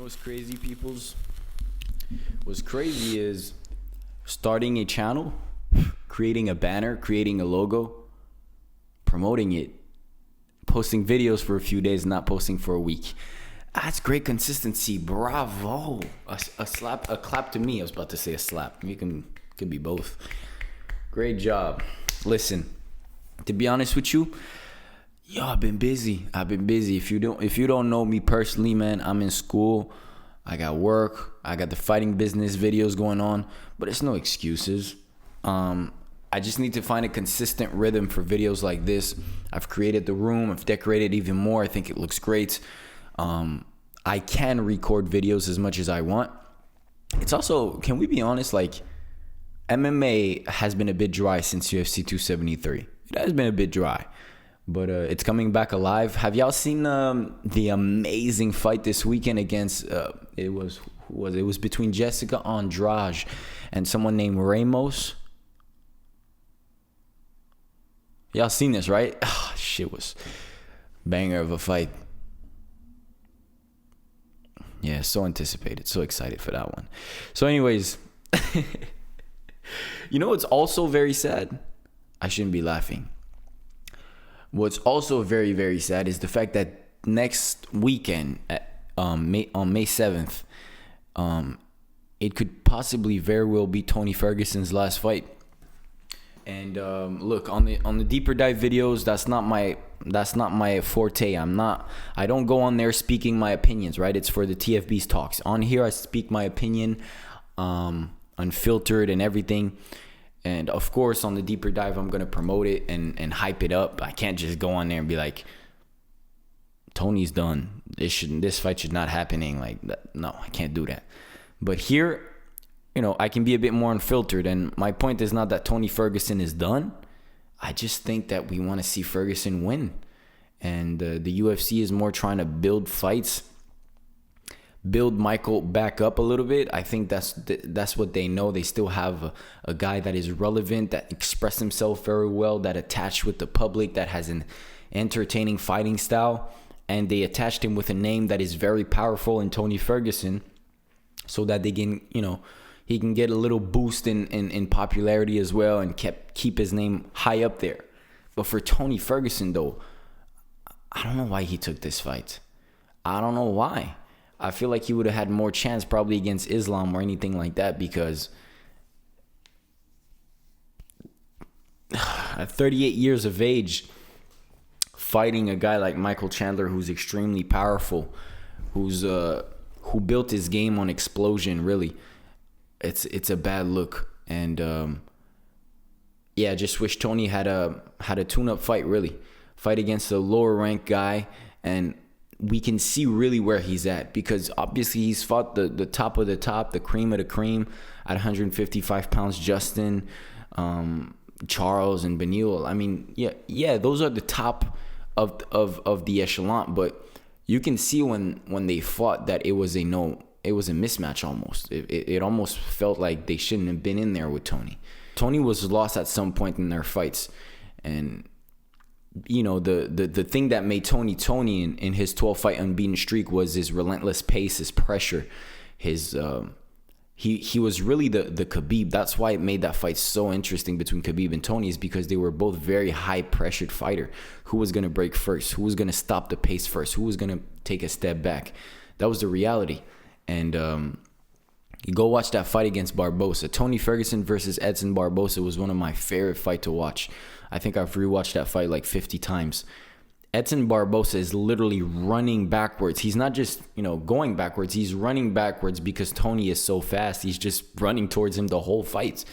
what's crazy, peoples? What's crazy is starting a channel, creating a banner, creating a logo, promoting it, posting videos for a few days, not posting for a week. That's great consistency. Bravo. A clap to me. I was about to say a slap. You could be both. Great job. Listen, to be honest with you, I've been busy. If you don't know me personally, man, I'm in school. I got work. I got the fighting business videos going on, but it's no excuses. I just need to find a consistent rhythm for videos like this. I've created the room. I've decorated even more. I think it looks great. I can record videos as much as I want. It's also, can we be honest, like MMA has been a bit dry since UFC 273. It has been a bit dry. But it's coming back alive. Have y'all seen the amazing fight this weekend against it was between Jessica Andrade and someone named Ramos? Y'all seen this, right? Oh, shit was banger of a fight. Yeah, so anticipated, so excited for that one. So anyways, you know what's also very sad? I shouldn't be laughing. What's also very, very sad is the fact that next weekend, on May 7th, it could possibly very well be Tony Ferguson's last fight. And look, on the deeper dive videos, that's not my forte. I don't go on there speaking my opinions, right? It's for the TFB's talks. On here, I speak my opinion, unfiltered and everything. And of course, on the deeper dive, I'm going to promote it and hype it up. I can't just go on there and be like, Tony's done. This fight should not happening. Like, no, I can't do that. But here, I can be a bit more unfiltered. And my point is not that Tony Ferguson is done. I just think that we want to see Ferguson win. And the UFC is more trying to build fights, build Michael back up a little bit. I think that's what they know. They still have a guy that is relevant, that expressed himself very well, that attached with the public, that has an entertaining fighting style. And they attached him with a name that is very powerful in Tony Ferguson, so that they can, he can get a little boost in popularity as well and keep his name high up there. But for Tony Ferguson, though, I don't know why he took this fight. I don't know why. I feel like he would have had more chance probably against Islam or anything like that, because at 38 years of age, fighting a guy like Michael Chandler, who's extremely powerful, who built his game on explosion, really, it's a bad look. And I just wish Tony had a tune-up fight, really. Fight against a lower-ranked guy, and we can see really where he's at, because obviously he's fought the top of the top, the cream of the cream at 155 pounds. Justin, Charles, and Beneil. I mean, yeah, those are the top of the echelon. But you can see when they fought that it was a mismatch almost. It almost felt like they shouldn't have been in there with Tony. Tony was lost at some point in their fights, and the thing that made Tony in his 12-fight unbeaten streak was his relentless pace, his pressure, his he was really the Khabib. That's why it made that fight so interesting between Khabib and Tony, is because they were both very high pressured fighter. Who was going to break first? Who was going to stop the pace first? Who was going to take a step back? That was the reality. And you go watch that fight against Barbosa. Tony Ferguson versus Edson Barbosa was one of my favorite fights to watch. I think I've rewatched that fight like 50 times. Edson Barbosa is literally running backwards. He's not just, going backwards. He's running backwards because Tony is so fast. He's just running towards him the whole fight.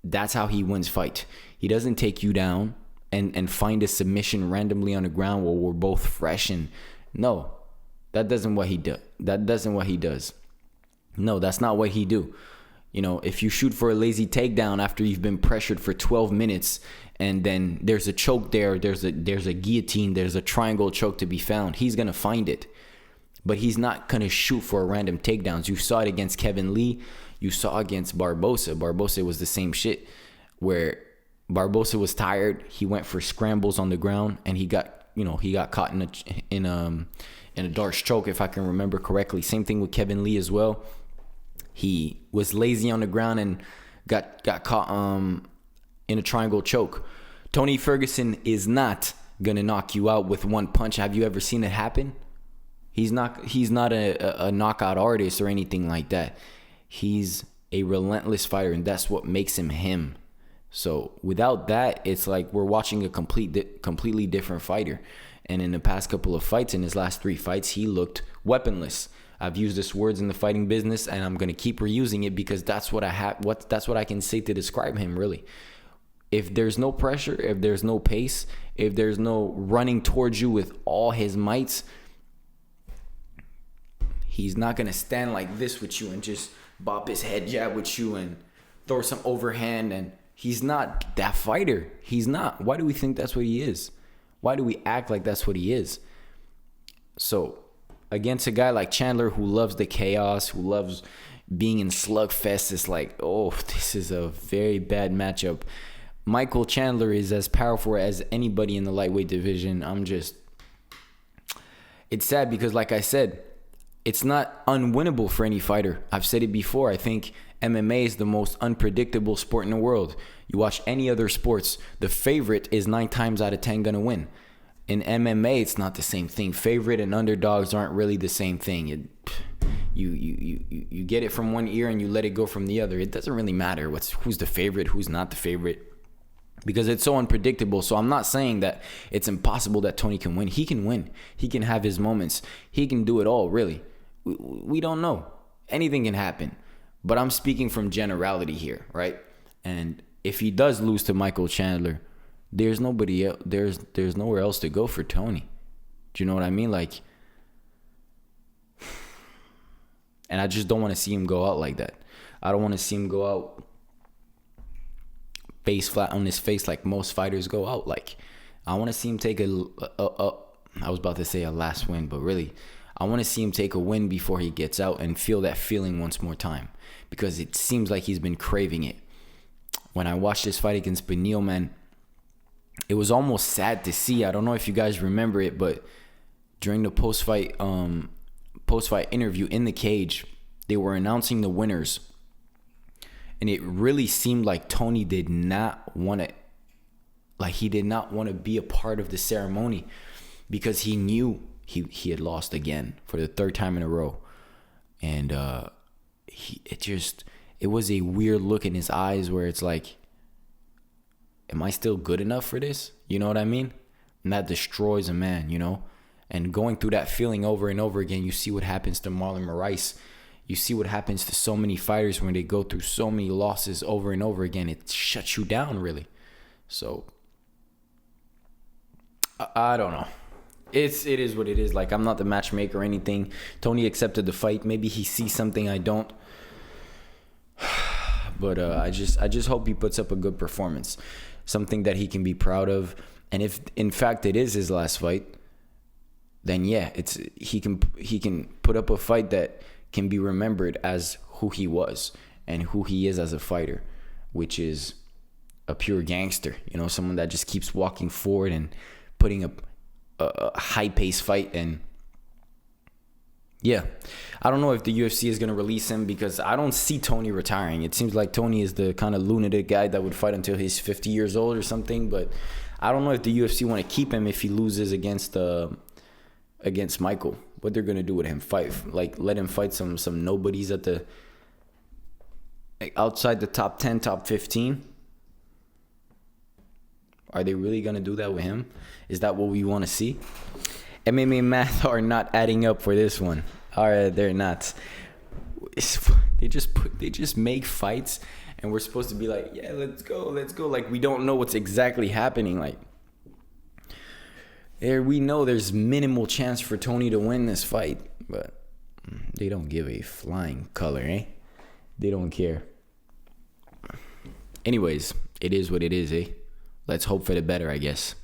That's how he wins fight. He doesn't take you down and find a submission randomly on the ground while we're both fresh. And no, that doesn't what he does. No, that's not what he do. If you shoot for a lazy takedown after you've been pressured for 12 minutes and then there's a choke there, there's a guillotine, there's a triangle choke to be found, he's going to find it. But he's not going to shoot for random takedowns. You saw it against Kevin Lee. You saw against Barbosa. Barbosa was the same shit, where Barbosa was tired. He went for scrambles on the ground and he got got caught in a Darce choke, if I can remember correctly. Same thing with Kevin Lee as well. He was lazy on the ground and got caught in a triangle choke. Tony Ferguson is not gonna knock you out with one punch. Have you ever seen it happen? He's not a knockout artist or anything like that. He's a relentless fighter, and that's what makes him him. So without that, it's like we're watching a completely different fighter. And in the past couple of fights, in his last 3 fights, he looked weaponless. I've used this words in the fighting business, and I'm gonna keep reusing it because that's what that's what I can say to describe him, really. If there's no pressure, if there's no pace, if there's no running towards you with all his mights, he's not gonna stand like this with you and just bop his head jab with you and throw some overhand. And he's not that fighter. He's not. Why do we think that's what he is? Why do we act like that's what he is? So against a guy like Chandler, who loves the chaos, who loves being in slugfest, it's like, oh, this is a very bad matchup. Michael Chandler is as powerful as anybody in the lightweight division. It's sad because, like I said, it's not unwinnable for any fighter. I've said it before. I think MMA is the most unpredictable sport in the world. You watch any other sports, the favorite is 9 times out of 10 gonna win. In MMA, it's not the same thing. Favorite and underdogs aren't really the same thing. You get it from one ear and you let it go from the other. It doesn't really matter who's the favorite, who's not the favorite, because it's so unpredictable. So I'm not saying that it's impossible that Tony can win. He can win. He can have his moments. He can do it all, really. We don't know. Anything can happen. But I'm speaking from generality here, right? And if he does lose to Michael Chandler, there's nobody else, there's nowhere else to go for Tony. Do you know what I mean? Like, and I just don't want to see him go out like that. I don't want to see him go out face flat on his face like most fighters go out. Like, I want to see him take I was about to say a last win, but really, I want to see him take a win before he gets out and feel that feeling once more time, because it seems like he's been craving it. When I watched this fight against Benil, man, it was almost sad to see. I don't know if you guys remember it, but during the post-fight interview in the cage, they were announcing the winners, and it really seemed like Tony did not want to be a part of the ceremony, because he knew he had lost again for the 3rd time in a row. And it was a weird look in his eyes where it's like, am I still good enough for this? You know what I mean? And that destroys a man, you know? And going through that feeling over and over again, you see what happens to Marlon Moraes. You see what happens to so many fighters when they go through so many losses over and over again. It shuts you down, really. So, I don't know. It is what it is. Like, I'm not the matchmaker or anything. Tony accepted the fight. Maybe he sees something I don't. But I just hope he puts up a good performance, something that he can be proud of. And if in fact it is his last fight, then yeah, he can put up a fight that can be remembered as who he was and who he is as a fighter, which is a pure gangster. You know, someone that just keeps walking forward and putting up a high-paced fight. And yeah, I don't know if the UFC is going to release him, because I don't see Tony retiring. It seems like Tony is the kind of lunatic guy that would fight until he's 50 years old or something. But I don't know if the UFC want to keep him if he loses against Michael. What they're going to do with him? Let him fight some nobodies at the outside the top 10, top 15? Are they really going to do that with him? Is that what we want to see? MMA math are not adding up for this one. All right, they're not. They just make fights, and we're supposed to be like, yeah, let's go. Like, we don't know what's exactly happening. Like, we know there's minimal chance for Tony to win this fight, but they don't give a flying color, eh? They don't care. Anyways, it is what it is, eh? Let's hope for the better, I guess.